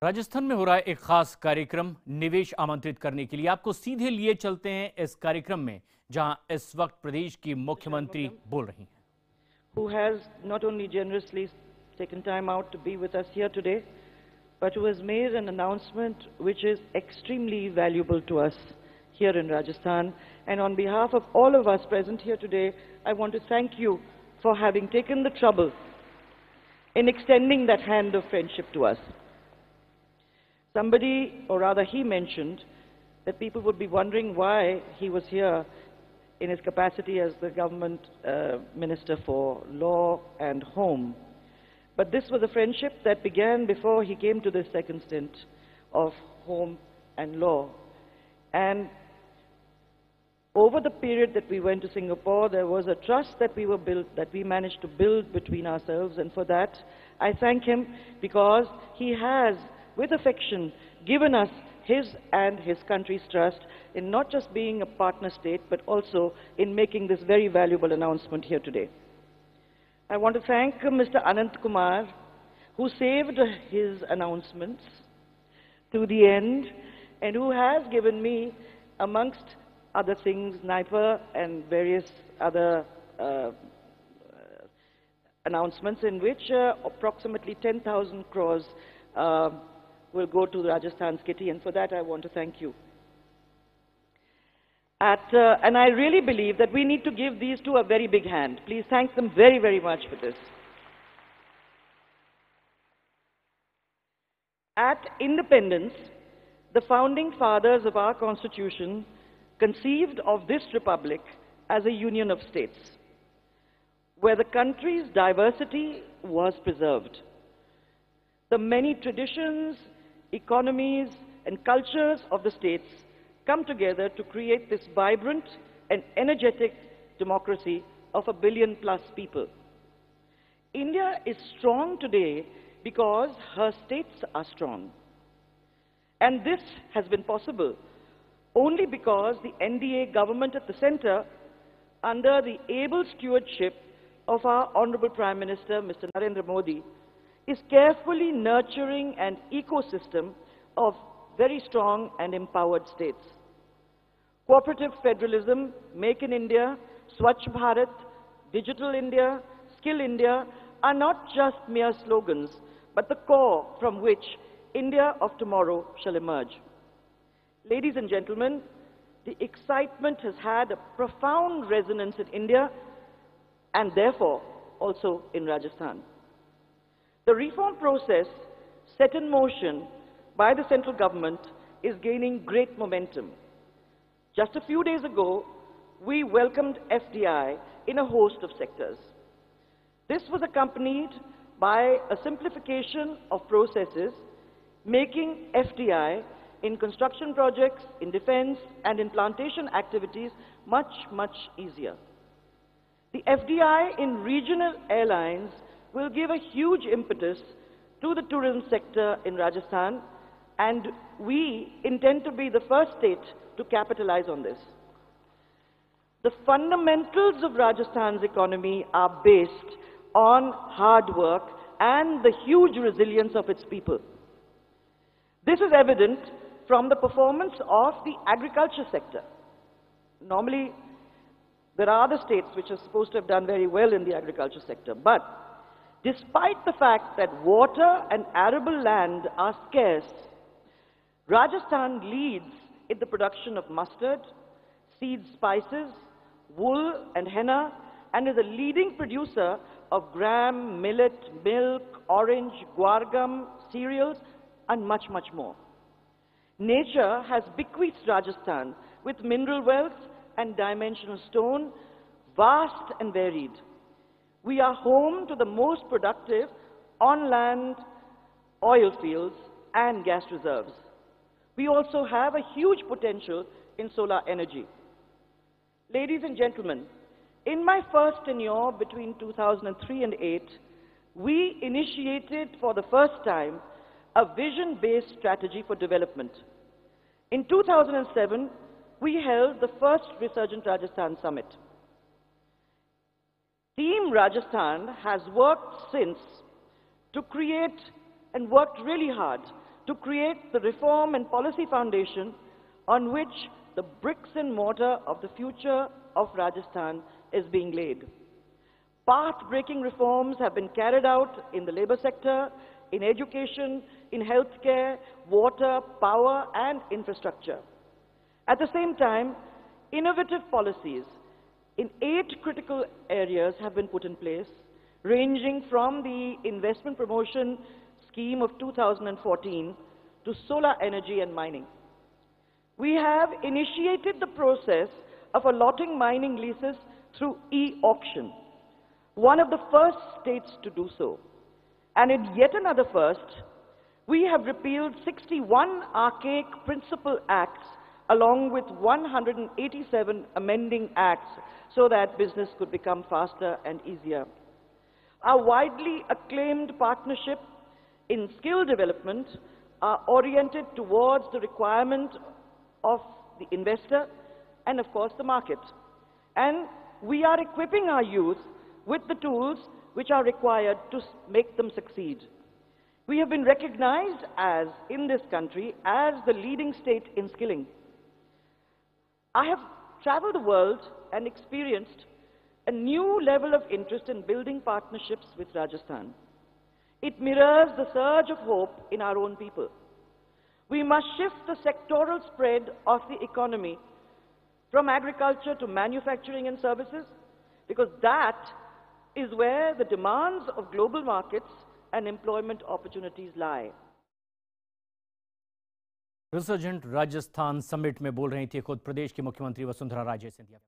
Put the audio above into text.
राजस्थान में हो रहा है एक खास कार्यक्रम निवेश आमंत्रित करने के लिए। आपको सीधे लिए चलते हैं इस कार्यक्रम में, जहां इस वक्त प्रदेश की मुख्यमंत्री बोल रही हैं। Who has not only generously taken time out to be with us here today, but who has made an announcement which is extremely valuable to us here in Rajasthan. And on behalf of all of us present here today, I want to thank you for having taken the trouble in extending that hand of friendship to us. Somebody, or rather he mentioned, that people would be wondering why he was here in his capacity as the government minister for law and home. But this was a friendship that began before he came to this second stint of home and law. And over the period that we went to Singapore, there was a trust that we managed to build between ourselves, and for that I thank him, because he has, with affection, given us his and his country's trust in not just being a partner state, but also in making this very valuable announcement here today. I want to thank Mr. Anant Kumar, who saved his announcements to the end, and who has given me, amongst other things, NIPA and various other announcements, in which approximately 10,000 crores will go to Rajasthan's kitty, and for that I want to thank you. And I really believe that we need to give these two a very big hand. Please thank them very, very much for this. At independence, the founding fathers of our Constitution conceived of this republic as a union of states, where the country's diversity was preserved. The many traditions, economies, and cultures of the states come together to create this vibrant and energetic democracy of 1 billion+ people. India is strong today because her states are strong. And this has been possible only because the NDA government at the center, under the able stewardship of our Honorable Prime Minister, Mr. Narendra Modi, is carefully nurturing an ecosystem of very strong and empowered states. Cooperative federalism, Make in India, Swachh Bharat, Digital India, Skill India are not just mere slogans, but the core from which India of tomorrow shall emerge. Ladies and gentlemen, the excitement has had a profound resonance in India, and therefore also in Rajasthan. The reform process set in motion by the central government is gaining great momentum. Just a few days ago, we welcomed FDI in a host of sectors. This was accompanied by a simplification of processes, making FDI in construction projects, in defense, and in plantation activities much, much easier. The FDI in regional airlines will give a huge impetus to the tourism sector in Rajasthan, and we intend to be the first state to capitalize on this. The fundamentals of Rajasthan's economy are based on hard work and the huge resilience of its people. This is evident from the performance of the agriculture sector. Normally, there are other states which are supposed to have done very well in the agriculture sector, but despite the fact that water and arable land are scarce, Rajasthan leads in the production of mustard, seed spices, wool and henna, and is a leading producer of gram, millet, milk, orange, guar gum, cereals, and much, much more. Nature has bequeathed Rajasthan with mineral wealth and dimensional stone, vast and varied. We are home to the most productive on-land oil fields and gas reserves. We also have a huge potential in solar energy. Ladies and gentlemen, in my first tenure between 2003 and 2008, we initiated for the first time a vision-based strategy for development. In 2007, we held the first Resurgent Rajasthan Summit. Team Rajasthan has worked since to create and worked really hard to create the reform and policy foundation on which the bricks and mortar of the future of Rajasthan is being laid. Path-breaking reforms have been carried out in the labor sector, in education, in healthcare, water, power, and infrastructure. At the same time, innovative policies in 8 critical areas have been put in place, ranging from the investment promotion scheme of 2014 to solar energy and mining. We have initiated the process of allotting mining leases through e-auction, one of the first states to do so. And in yet another first, we have repealed 61 archaic principal acts along with 187 amending acts so that business could become faster and easier. Our widely acclaimed partnership in skill development are oriented towards the requirement of the investor and of course the market. And we are equipping our youth with the tools which are required to make them succeed. We have been recognized in this country as the leading state in skilling. I have traveled the world and experienced a new level of interest in building partnerships with Rajasthan. It mirrors the surge of hope in our own people. We must shift the sectoral spread of the economy from agriculture to manufacturing and services, because that is where the demands of global markets and employment opportunities lie. Resurgent Rajasthan summit में बोल रही थी खुद प्रदेश की मुख्यमंत्री वसुंधरा राजे सिंधिया।